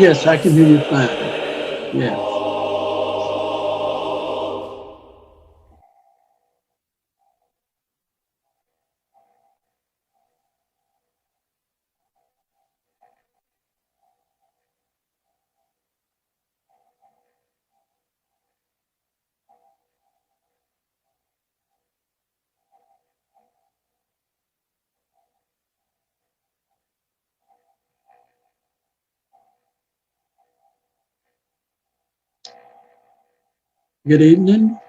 Yes, I can hear you fine. Yes. Good evening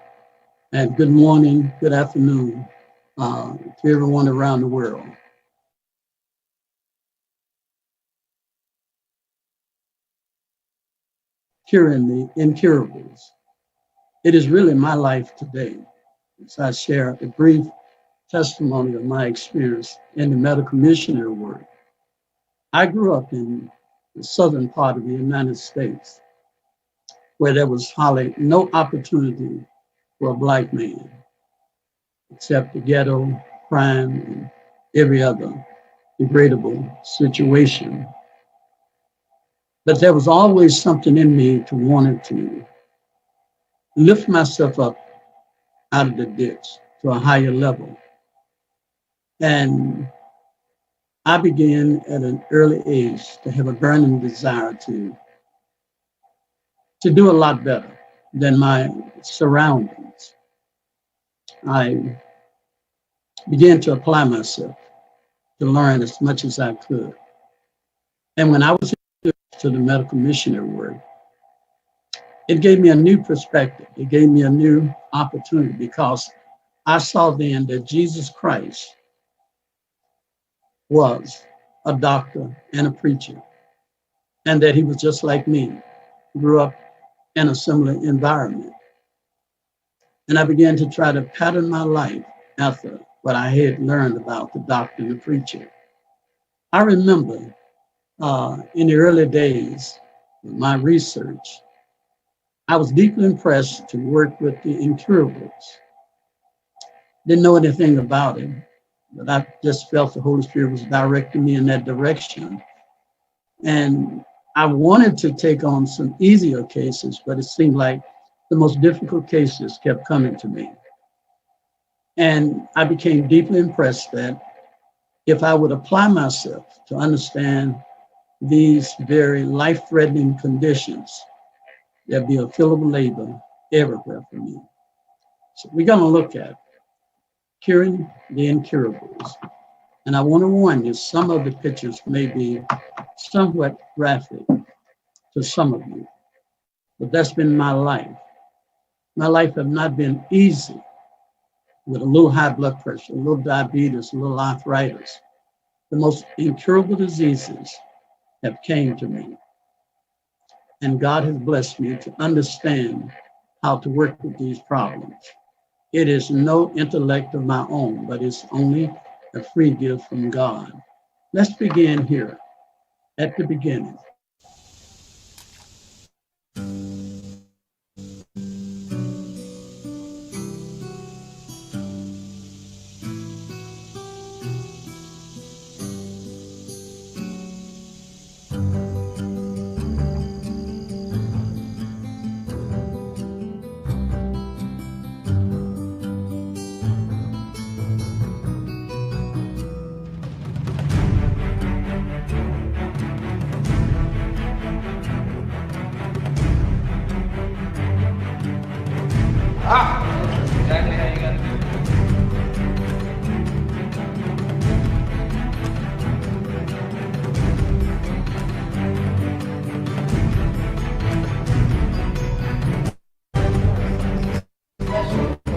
and good morning, good afternoon to everyone around the world. Curing the incurables. It is really my life today. As I share a brief testimony of my experience in the medical missionary work. I grew up in the southern part of the United States where there was hardly no opportunity for a Black man except the ghetto, crime, and every other degradable situation. But there was always something in me to wanted to lift myself up out of the ditch to a higher level. And I began at an early age to have a burning desire to do a lot better than my surroundings. I began to apply myself to learn as much as I could. And when I was introduced to the medical missionary work, it gave me a new perspective. It gave me a new opportunity because I saw then that Jesus Christ was a doctor and a preacher, and that he was just like me, grew up in a similar environment. And I began to try to pattern my life after what I had learned about the doctor and the preacher. I remember in the early days of my research, I was deeply impressed to work with the Incurables. Didn't know anything about it, but I just felt the Holy Spirit was directing me in that direction. And I wanted to take on some easier cases, but it seemed like the most difficult cases kept coming to me. And I became deeply impressed that if I would apply myself to understand these very life-threatening conditions, there'd be a fillable labor everywhere for me. So we're going to look at curing the incurables. And I want to warn you, some of the pictures may be somewhat graphic to some of you, but that's been my life. My life has not been easy with a little high blood pressure, a little diabetes, a little arthritis. The most incurable diseases have came to me. And God has blessed me to understand how to work with these problems. It is no intellect of my own, but it's only a free gift from God. Let's begin here at the beginning. That's exactly how you got to do it.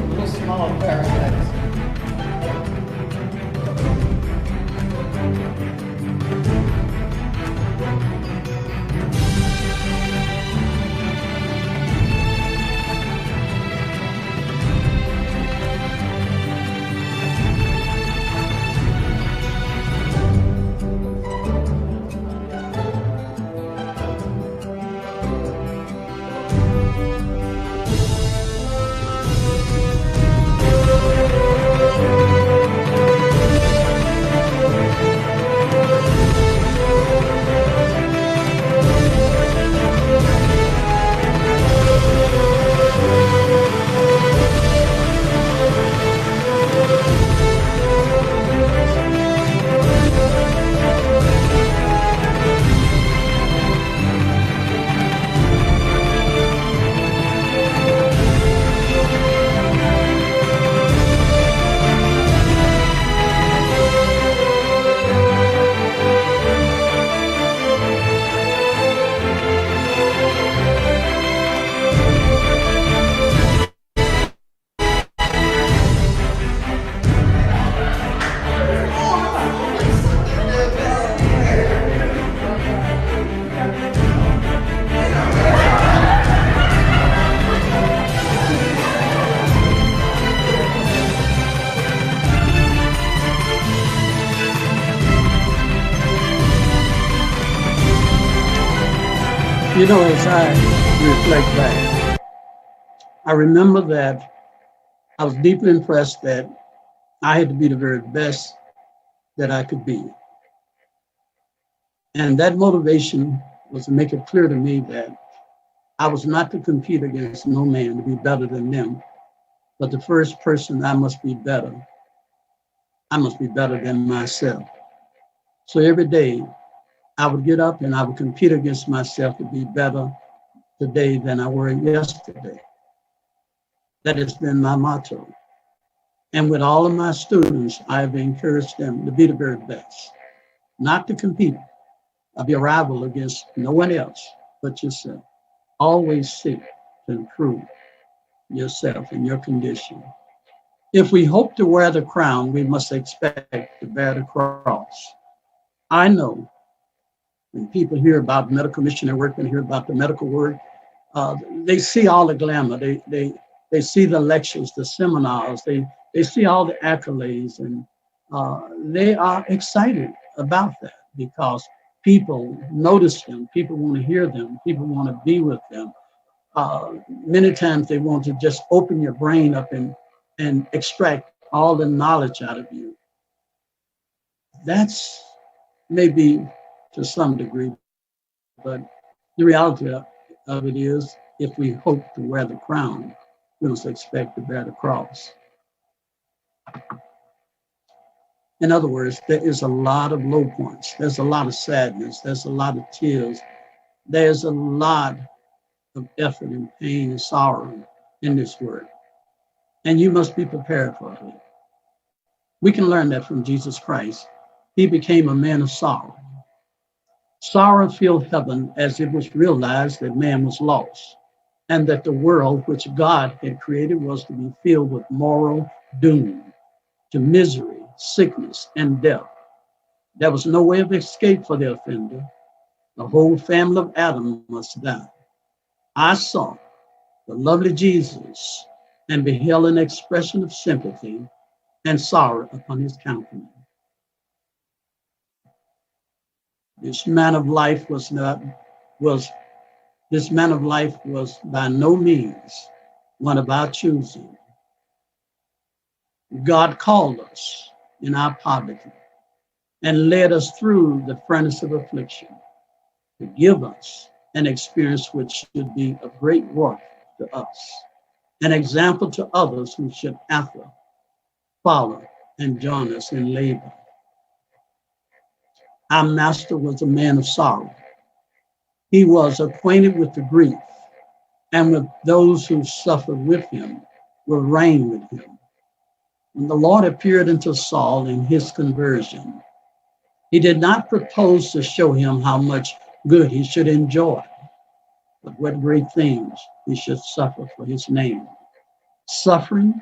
Little small parasites. You know, as I reflect back, I remember that I was deeply impressed that I had to be the very best that I could be. And that motivation was to make it clear to me that I was not to compete against no man to be better than them, but the first person I must be better than myself. So every day I would get up and I would compete against myself to be better today than I were yesterday. That has been my motto. And with all of my students, I've encouraged them to be the very best, not to compete or be a rival against no one else but yourself. Always seek to improve yourself and your condition. If we hope to wear the crown, we must expect to bear the cross. I know when people hear about medical missionary work and hear about the medical work, they see all the glamour. They see the lectures, the seminars. They see all the accolades, and they are excited about that because people notice them. People want to hear them. People want to be with them. Many times they want to just open your brain up and extract all the knowledge out of you. That's maybe to some degree, but the reality of it is, if we hope to wear the crown, we must expect to bear the cross. In other words, there is a lot of low points. There's a lot of sadness. There's a lot of tears. There's a lot of effort and pain and sorrow in this work. And you must be prepared for it. We can learn that from Jesus Christ. He became a man of sorrow. Sorrow filled heaven as it was realized that man was lost and that the world which God had created was to be filled with moral doom, to misery, sickness, and death. There was no way of escape for the offender. The whole family of Adam must die. I saw the lovely Jesus and beheld an expression of sympathy and sorrow upon his countenance. This man of life was by no means one of our choosing. God called us in our poverty and led us through the furnace of affliction to give us an experience which should be of great worth to us, an example to others who should after follow and join us in labor. Our master was a man of sorrow. He was acquainted with the grief, and with those who suffered with him will reign with him. When the Lord appeared unto Saul in his conversion, he did not propose to show him how much good he should enjoy, but what great things he should suffer for his name. Suffering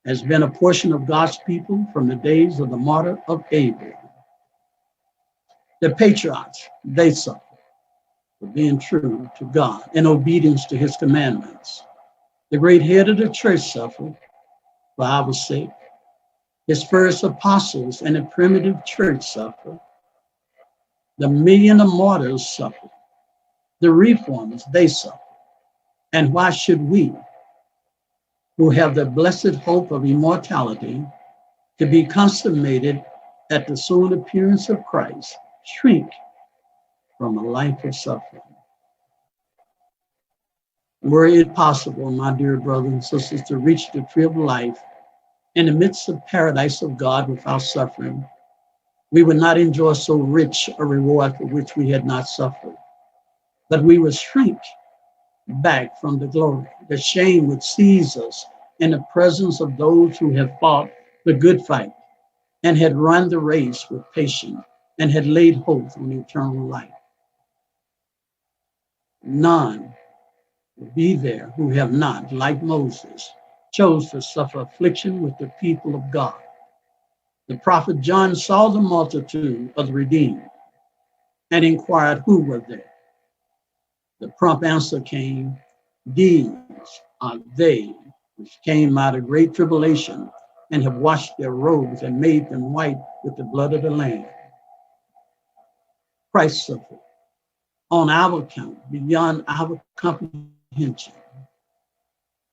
has been a portion of God's people from the days of the martyr of Abel. The patriarchs, they suffered for being true to God and obedience to his commandments. The great head of the church suffered for our sake. His first apostles and the primitive church suffered. The million of martyrs suffered. The reformers, they suffered. And why should we, who have the blessed hope of immortality, to be consummated at the soon appearance of Christ, shrink from a life of suffering? Were it possible, my dear brothers and sisters, to reach the tree of life in the midst of paradise of God without suffering, we would not enjoy so rich a reward for which we had not suffered, but we would shrink back from the glory. The shame would seize us in the presence of those who have fought the good fight and had run the race with patience and had laid hope on eternal life. None will be there who have not, like Moses, chose to suffer affliction with the people of God. The prophet John saw the multitude of the redeemed and inquired who were there. The prompt answer came, these are they which came out of great tribulation and have washed their robes and made them white with the blood of the Lamb. Christ suffered on our account, beyond our comprehension.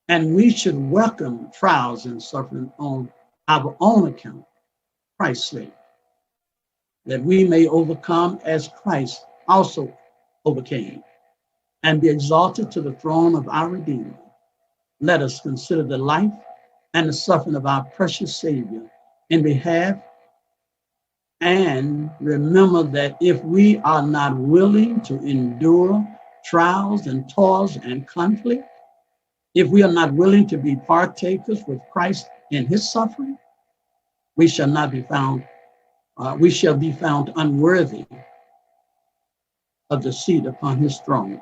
And we should welcome trials and suffering on our own account, Christ's sake, that we may overcome as Christ also overcame and be exalted to the throne of our Redeemer. Let us consider the life and the suffering of our precious Savior in behalf, and remember that if we are not willing to endure trials and toils and conflict, if we are not willing to be partakers with Christ in his suffering, we shall not be found, we shall be found unworthy of the seat upon his throne.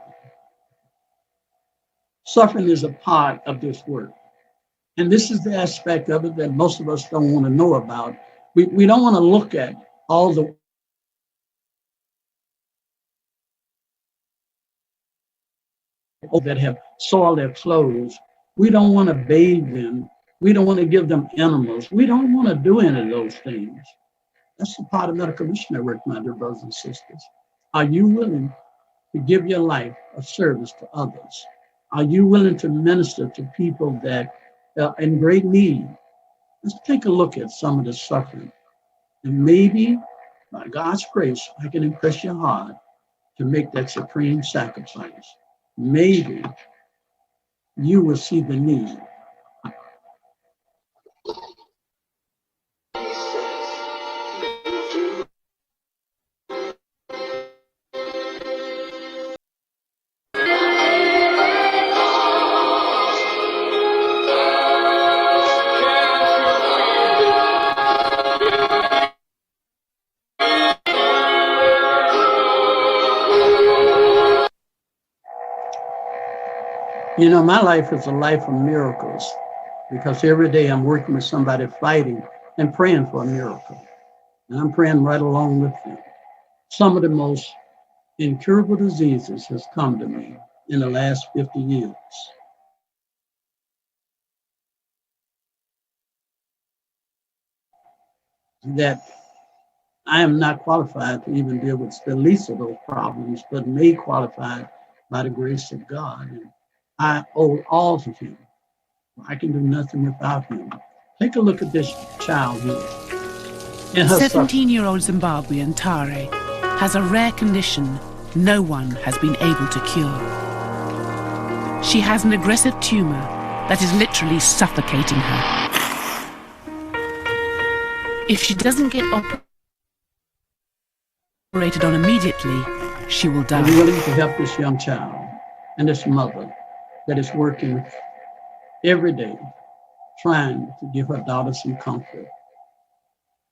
Suffering is a part of this work. And this is the aspect of it that most of us don't want to know about. We don't want to look at all the that have soiled their clothes. We don't want to bathe them. We don't want to give them animals. We don't want to do any of those things. That's the part of medical missionary work, my dear brothers and sisters. Are you willing to give your life a service to others? Are you willing to minister to people that are in great need? Let's take a look at some of the suffering. And maybe, by God's grace, I can impress your heart to make that supreme sacrifice. Maybe you will see the need. You know, my life is a life of miracles because every day I'm working with somebody fighting and praying for a miracle. And I'm praying right along with them. Some of the most incurable diseases has come to me in the last 50 years. That I am not qualified to even deal with the least of those problems, but made qualified by the grace of God. And I owe all to him. I can do nothing without him. Take a look at this child here. 17-year-old Zimbabwean Tare has a rare condition no one has been able to cure. She has an aggressive tumor that is literally suffocating her. If she doesn't get operated on immediately, she will die. Are you willing to help this young child and this mother that is working every day, trying to give her daughter some comfort?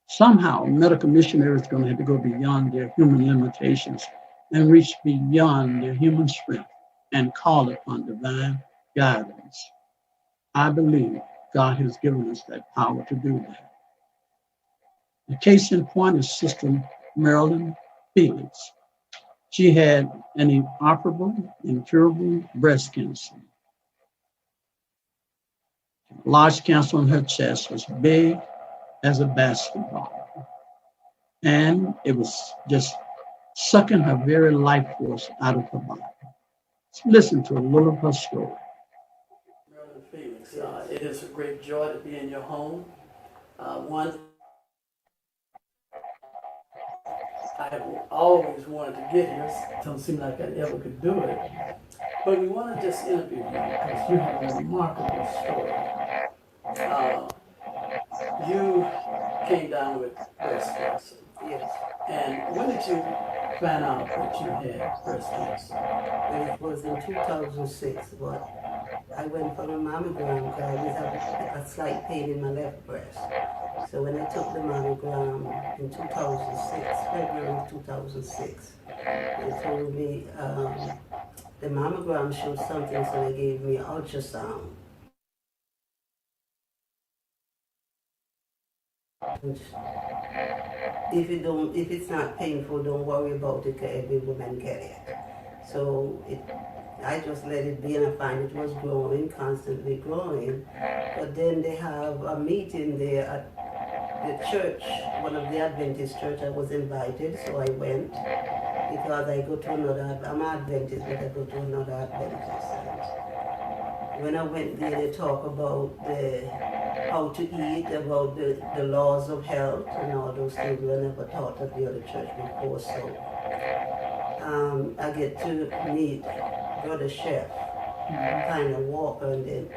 Somehow, medical missionaries are going to have to go beyond their human limitations and reach beyond their human strength and call upon divine guidance. I believe God has given us that power to do that. The case in point is Sister Marilyn Felix. She had an inoperable, incurable breast cancer. Large cancer on her chest was big as a basketball. And it was just sucking her very life force out of her body. Let's listen to a little of her story. Marilyn Felix, it is a great joy to be in your home. I have always wanted to get here. It don't seem like I ever could do it. But we want to just interview you because you have a remarkable story. You came down with breast cancer. Yes. And when did you find out that you had breast cancer? Well, it was in 2006, but I went for a mammogram because I was having a slight pain in my left breast. So when I took the mammogram in 2006, February of 2006, they told me the mammogram showed something, so they gave me ultrasound. If it's not painful, don't worry about it, because every woman get it. So I just let it be, and I find it was growing, constantly growing. But then they have a meeting there at the church, one of the Adventist church. I was invited, so I went. because I go to another, I'm Adventist, but I go to another Adventist. And when I went there, they talk about how to eat, about the laws of health and all those things we were never taught at the other church before. So I get to meet Brother Chef, kind of Walker, and then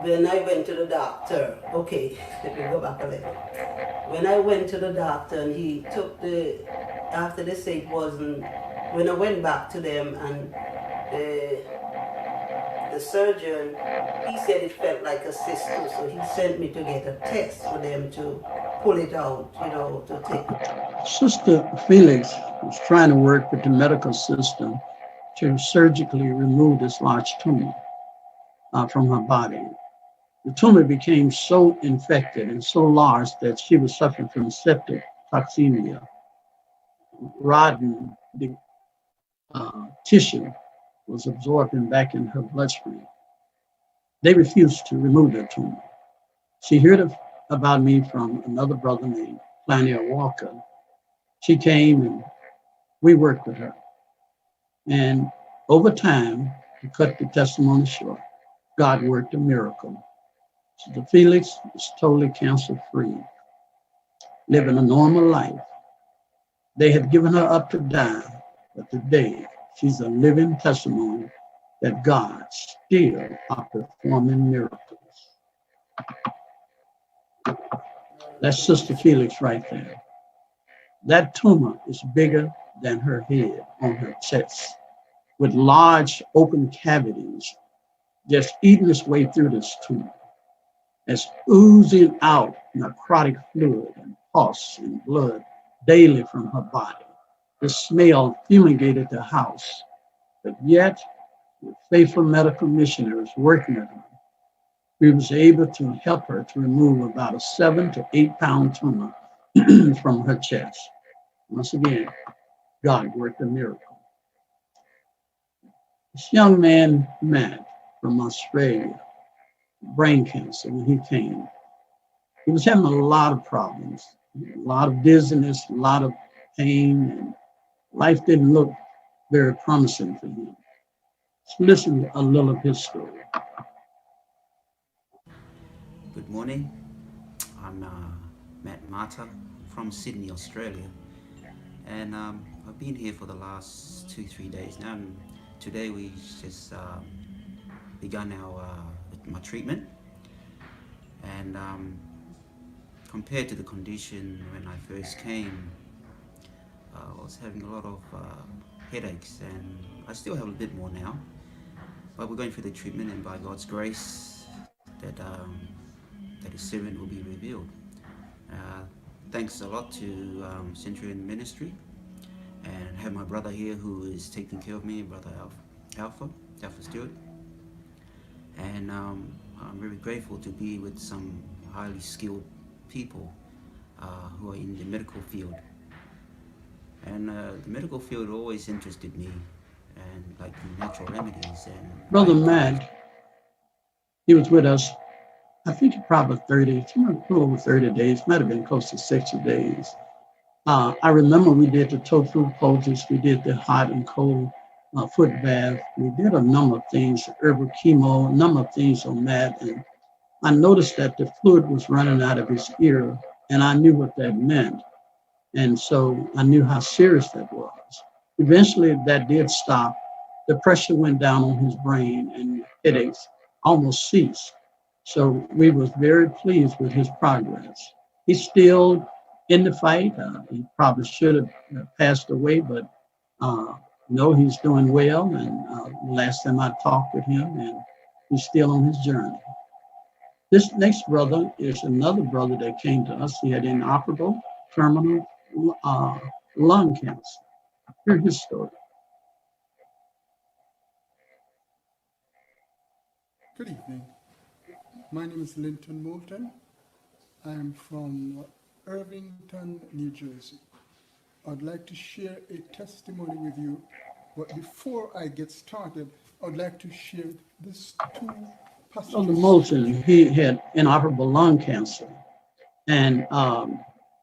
when I went to the doctor, okay, let me go back a little. When I went to the doctor and he took after they say it wasn't, when I went back to them and the surgeon, he said it felt like a cyst too, so he sent me to get a test for them to pull it out, to take it. Sister Felix was trying to work with the medical system to surgically remove this large tumor from her body. The tumor became so infected and so large that she was suffering from septic toxemia. Rotten tissue was absorbing back in her bloodstream. They refused to remove the tumor. She heard about me from another brother named Lanier Walker. She came and we worked with her. And over time, to cut the testimony short, God worked a miracle. Sister Felix is totally cancer-free, living a normal life. They had given her up to die, but today she's a living testimony that God still are performing miracles. That's Sister Felix right there. That tumor is bigger than her head on her chest, with large open cavities just eating its way through this tumor. It's oozing out necrotic fluid and pus and blood daily from her body. The smell fumigated the house, but yet, with faithful medical missionaries working with her, we was able to help her to remove about a 7 to 8 pound tumor from her chest. Once again, God worked a miracle. This young man, Matt, from Australia, brain cancer when he came. He was having a lot of problems, a lot of dizziness, a lot of pain, and life didn't look very promising for him. Let's listen to a little of his story. Good morning. I'm Matt Marta from Sydney, Australia. And I've been here for the last 2-3 days now. And today we just begun my treatment. And compared to the condition when I first came, I was having a lot of headaches, and I still have a bit more now. But we're going through the treatment, and by God's grace, that His servant will be revealed. Thanks a lot to Centurion Ministry, and I have my brother here who is taking care of me, Brother Alpha Stewart. And I'm very grateful to be with some highly skilled people who are in the medical field. And the medical field always interested me, and like the natural remedies. And Brother Matt, he was with us, I think probably 30, a little over 30 days, might have been close to 60 days. I remember we did the tofu poultice, we did the hot and cold foot bath. We did a number of things, herbal chemo, a number of things on Matt. And I noticed that the fluid was running out of his ear, and I knew what that meant. And so I knew how serious that was. Eventually that did stop. The pressure went down on his brain and headaches almost ceased. So we was very pleased with his progress. He's still in the fight. He probably should have passed away, but no, he's doing well. And last time I talked with him, and he's still on his journey. This next brother is another brother that came to us. He had inoperable terminal lung cancer. Hear his story. Good evening. My name is Linton Moulton. I am from Irvington, New Jersey. I'd like to share a testimony with you, but before I get started, I'd like to share this two passages. Brother Moulton, he had inoperable lung cancer, and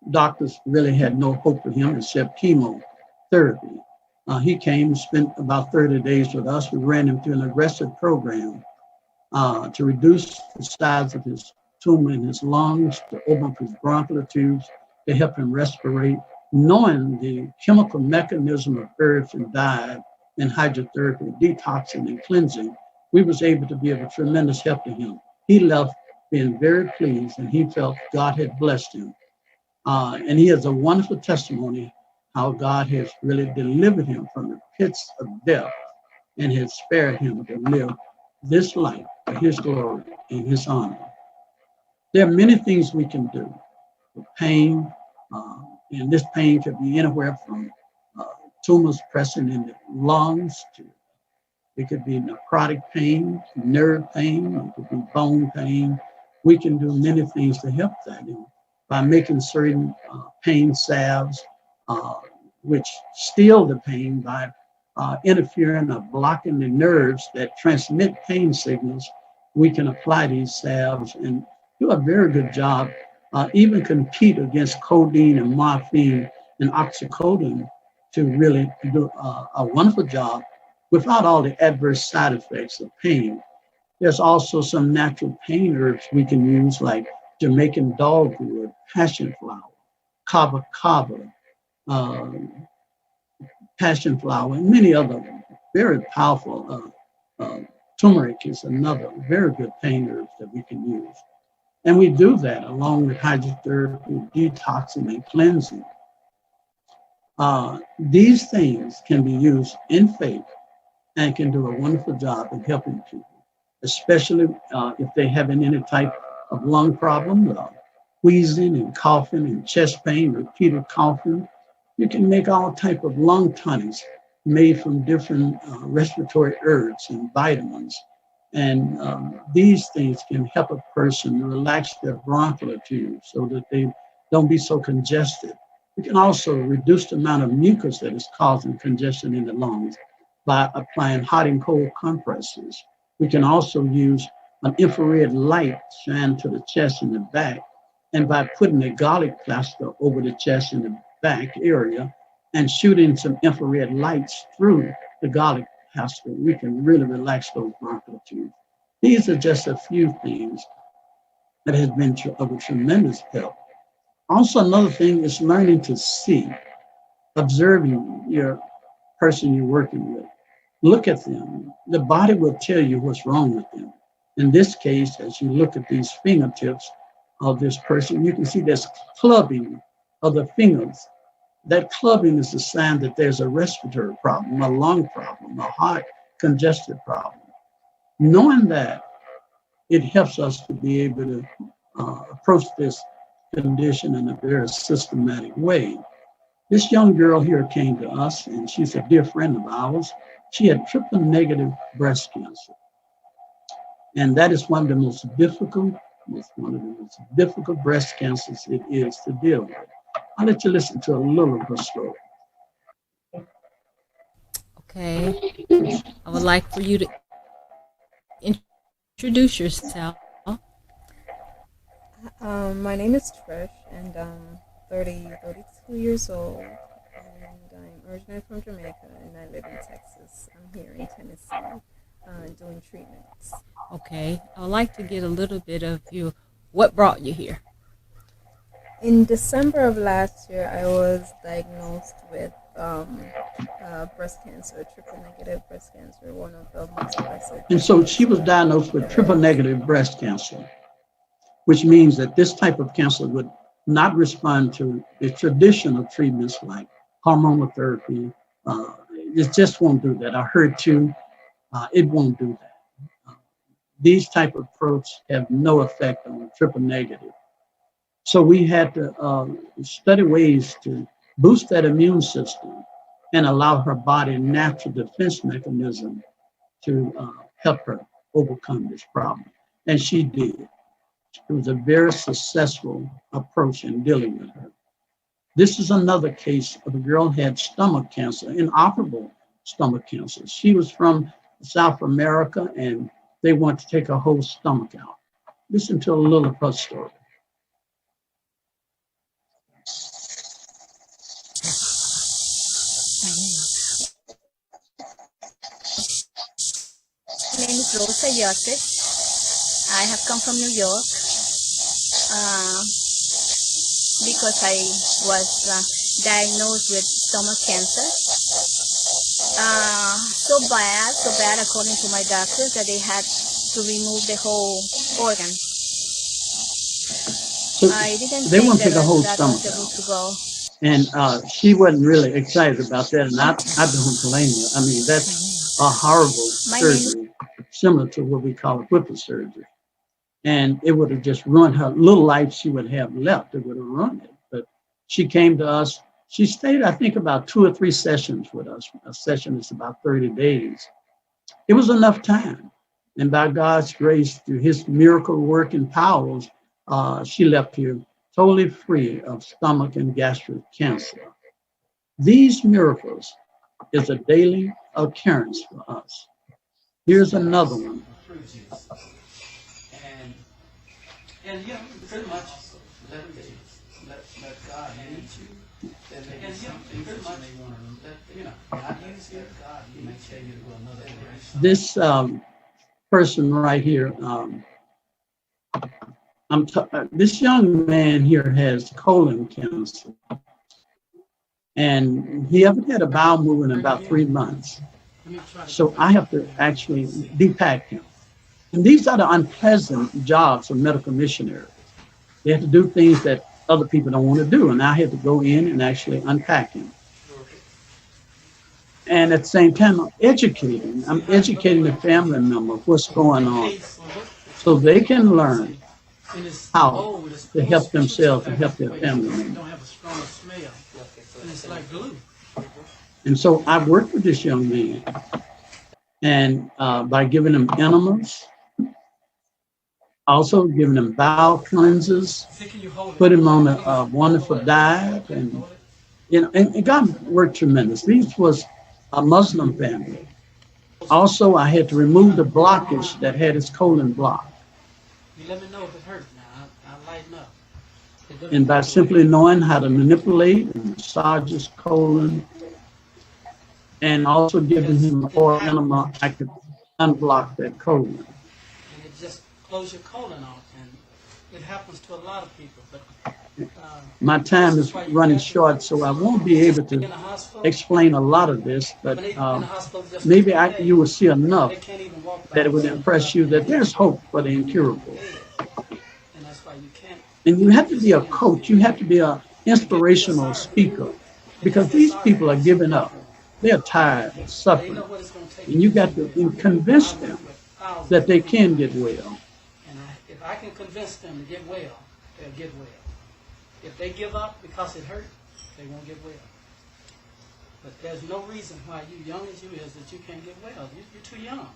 doctors really had no hope for him except chemo. therapy. He came, spent about 30 days with us. We ran him through an aggressive program to reduce the size of his tumor in his lungs, to open up his bronchial tubes, to help him respirate. Knowing the chemical mechanism of herbs and diet and hydrotherapy, detoxing and cleansing, we was able to be of a tremendous help to him. He left being very pleased, and he felt God had blessed him. And he has a wonderful testimony how God has really delivered him from the pits of death and has spared him to live this life for his glory and his honor. There are many things we can do for pain, and this pain could be anywhere from tumors pressing in the lungs to it could be necrotic pain, nerve pain, it could be bone pain. We can do many things to help that by making certain pain salves, which still the pain by interfering or blocking the nerves that transmit pain signals. We can apply these salves and do a very good job, even compete against codeine and morphine and oxycodone to really do a wonderful job without all the adverse side effects of pain. There's also some natural pain herbs we can use like Jamaican dogwood, passion flower, kava kava, passion flower, and many other very powerful. Turmeric is another very good pain herbs that we can use. And we do that along with hydrotherapy, detoxing, and cleansing. These things can be used in faith and can do a wonderful job in helping people, especially if they have any type of lung problem, wheezing and coughing and chest pain, repeated coughing. You can make all type of lung tonics made from different respiratory herbs and vitamins. And these things can help a person relax their bronchial tubes so that they don't be so congested. We can also reduce the amount of mucus that is causing congestion in the lungs by applying hot and cold compresses. We can also use an infrared light shine to the chest and the back, and by putting a garlic plaster over the chest and the back area and shooting some infrared lights through the garlic plaster, we can really relax those bronchial tubes. These are just a few things that has been of a tremendous help. Also, another thing is learning to see, observing your person you're working with. Look at them. The body will tell you what's wrong with them. In this case, as you look at these fingertips of this person, you can see there's clubbing of the fingers. That clubbing is a sign that there's a respiratory problem, a lung problem, a heart congested problem. Knowing that, it helps us to be able to approach this condition in a very systematic way. This young girl here came to us, and she's a dear friend of ours. She had triple negative breast cancer. And that is one of the most difficult breast cancers it is to deal with. I'll let you listen to a little of her story. Okay. I would like for you to introduce yourself. My name is Trish, and I'm 32 years old, and I'm originally from Jamaica, and I live in Texas. I'm here in Tennessee doing treatments. Okay. I would like to get a little bit of you. What brought you here? In December of last year, I was diagnosed with breast cancer, triple negative breast cancer, one of the most aggressive. And so she was diagnosed with triple negative breast cancer, which means that this type of cancer would not respond to the traditional treatments like hormonal therapy. It just won't do that. I heard too, it won't do that. These type of approaches have no effect on triple negative. So we had to study ways to boost that immune system and allow her body natural defense mechanism to help her overcome this problem. And she did. It was a very successful approach in dealing with her. This is another case of a girl who had stomach cancer, inoperable stomach cancer. She was from South America, and they want to take her whole stomach out. Listen to a little of her story. name is Rosa Yosef. I have come from New York because I was diagnosed with stomach cancer. So bad according to my doctors that they had to remove the whole organ. So I didn't they think want to take a whole that stomach was the route out. to go. And she wasn't really excited about that, and I don't blame her. I mean, that's a horrible surgery, similar to what we call a whipper surgery. And it would have just ruined her little life she would have left. It would have ruined it. But she came to us. She stayed, I think, about 2 or 3 sessions with us. A session is about 30 days. It was enough time. And by God's grace, through his miracle working powers, she left here totally free of stomach and gastric cancer. These miracles is a daily occurrence for us. Here's another one. And yeah, pretty much let God lead you. And yeah, pretty much God use you. He may tell you to go another direction. This person right here, this young man here has colon cancer, and he hasn't had a bowel movement in about 3 months. So I have to actually depack him. And these are the unpleasant jobs of medical missionaries. They have to do things that other people don't want to do, and I had to go in and actually unpack him. And at the same time, I'm educating the family member what's going on so they can learn how to help themselves and help their family members. And so I worked with this young man, and by giving him enemas, also giving him bowel cleansers, put him on a wonderful diet, and and God worked tremendous. This was a Muslim family. Also, I had to remove the blockage that had his colon blocked. You let me know if it hurts now. I'll lighten up. And by simply knowing how to manipulate and massage his colon, and also giving him an oil enema, I could unblock that colon. And it just close your colon off, and it happens to a lot of people. But my time is running short, so I won't be able to explain a lot of this, but maybe you will see enough that it would impress you that there's hope for the incurable. And you have to be a coach. You have to be an inspirational speaker, because these people are giving up. They're tired, suffering, and you got to convince them that they can get well. And if I can convince them to get well, they'll get well. If they give up because it hurt, they won't get well. But there's no reason why you, young as you is, that you can't get well. You're too young.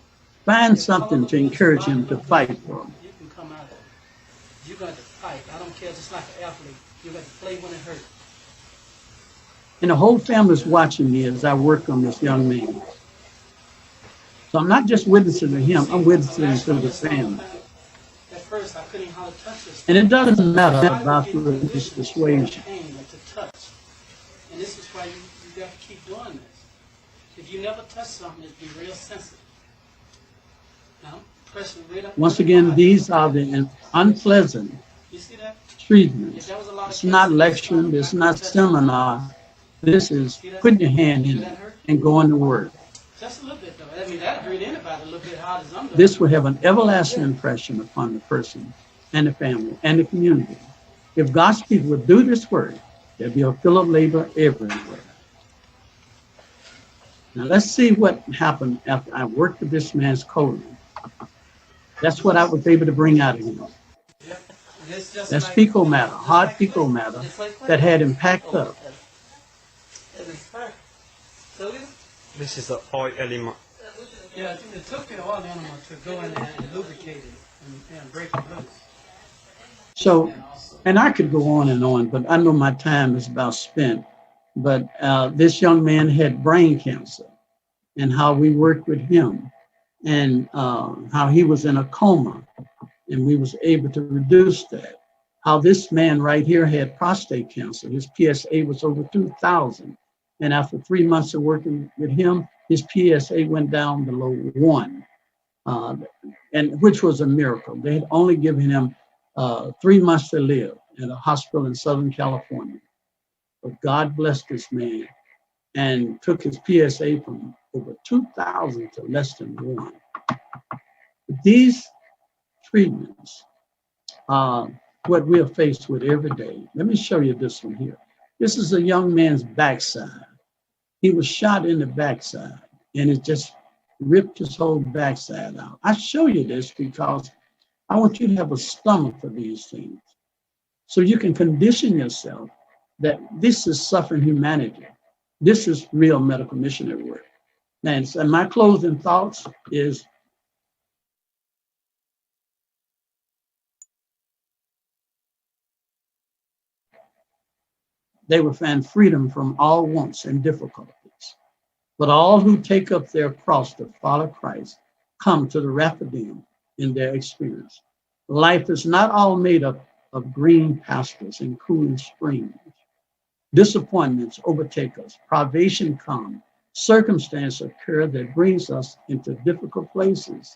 Find something to encourage him to fight for. You can come out of it. You're going to fight. I don't care, just like an athlete. You're going to play when it hurts. And the whole family's watching me as I work on this young man. So I'm not just witnessing to him, I'm witnessing to the family. At first, I couldn't hardly touch this. And it doesn't matter about religious persuasion. And this is why you got to keep doing this. If you never touch something, it'd be real sensitive. Now, pressing right up. Once again, these are the unpleasant treatments. It's not lecturing, it's not seminar. This is putting your hand in it and going to work. Just a little bit, though. I mean, that hurt anybody a little bit hard as I'm doing. This will have an everlasting impression upon the person and the family and the community. If God's people would do this work, there'll be a field of labor everywhere. Now let's see what happened after I worked with this man's colon. That's what I was able to bring out of him. That's fecal matter, hard fecal matter that had him packed up. This is the oil element. Yeah, it took the oil element to go in there and lubricate it and break it loose. So, and I could go on, but I know my time is about spent. But this young man had brain cancer, and how we worked with him, and how he was in a coma, and we was able to reduce that. How this man right here had prostate cancer. His PSA was over 2,000. And after 3 months of working with him, his PSA went down below 1. and which was a miracle. They had only given him 3 months to live in a hospital in Southern California. But God blessed this man and took his PSA from over 2,000 to less than 1. These treatments are what we are faced with every day. Let me show you this one here. This is a young man's backside. He was shot in the backside, and it just ripped his whole backside out. I show you this because I want you to have a stomach for these things, so you can condition yourself that this is suffering humanity. This is real medical missionary work. And my closing thoughts is, they will find freedom from all wants and difficulties. But all who take up their cross to follow Christ come to the Rephidim in their experience. Life is not all made up of green pastures and cooling springs. Disappointments overtake us, privation comes, circumstances occur that brings us into difficult places.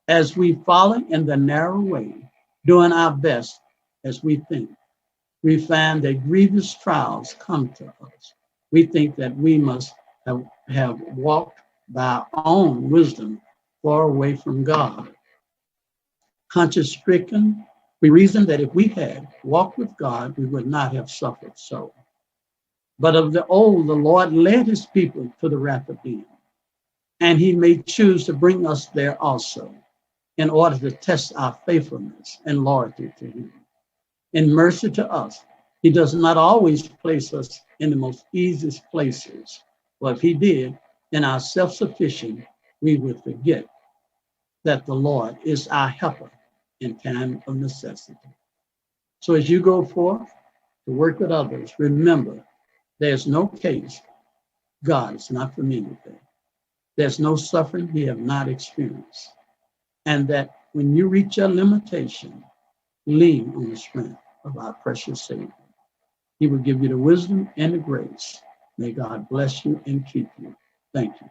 As we follow in the narrow way, doing our best as we think, we find that grievous trials come to us. We think that we must have walked by our own wisdom far away from God. Conscience stricken, we reason that if we had walked with God, we would not have suffered so. But of the old, the Lord led his people to the Rephidim, and he may choose to bring us there also in order to test our faithfulness and loyalty to him. In mercy to us, he does not always place us in the most easiest places. But if he did, in our self-sufficient, we would forget that the Lord is our helper in time of necessity. So as you go forth to work with others, remember, there's no case God is not familiar with. There's no suffering he have not experienced. And that when you reach your limitation, lean on the strength of our precious Savior. He will give you the wisdom and the grace. May God bless you and keep you. Thank you.